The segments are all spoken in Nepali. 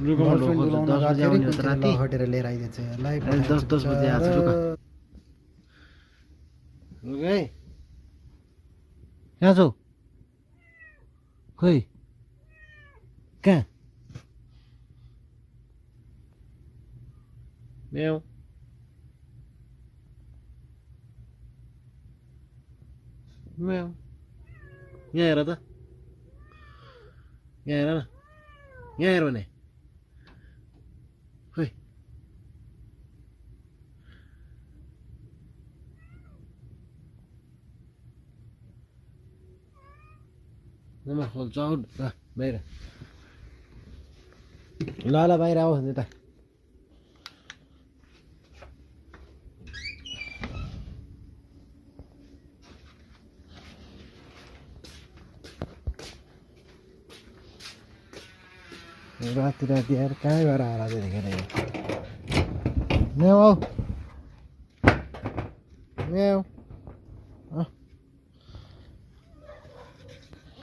रुखमा गर्लफ्रेन्ड ढोको बोलाउन 10 बजे गएको आउने हो त थियो राति लहटेर लिएर आइदिएछ यसलाई 10 बजे आएको छ रुख है कहाँ छौ खोइ कहाँ म्याउ म्याउ यहाँ हेर त यहाँ हेर न यहाँ हेर भने खोइ नमा खोल्छ आउट ल बाहिर ल ल बाहिर आऊ यता राति राति यार कहाँ गएर आएर देखेर म्याउ आऊ म्याउ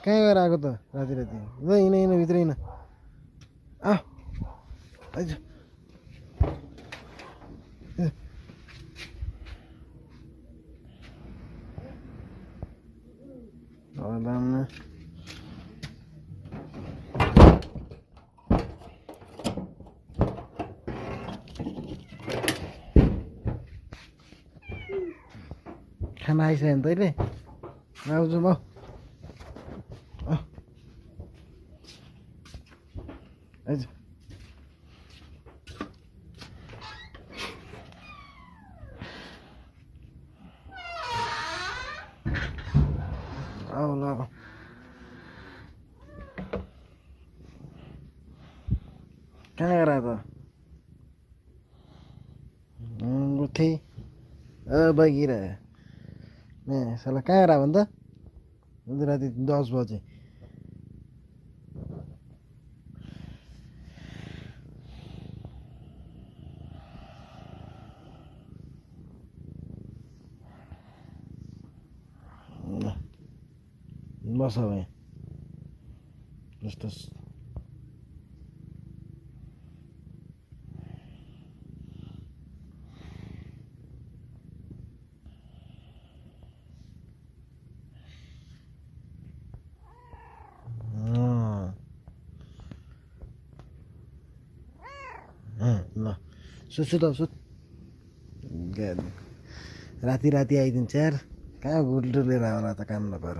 कहाँ गएर आएको त राति राति ल हिँड हिँड भित्र हिँड आइज खाना आइसक्यो नि तैँले आउँछु म आइज आऊ ल कहाँ गएर त गुथे बगिर साला कहाँ गएर भन् त राति 10 बजे बस भाइ जस्तो ल सुत्छु त सुत राति राति आइदिन्छ यार कहाँ गुल्टो लिएर आउला त काम नपाएर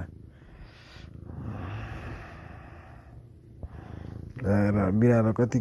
बिरालो कति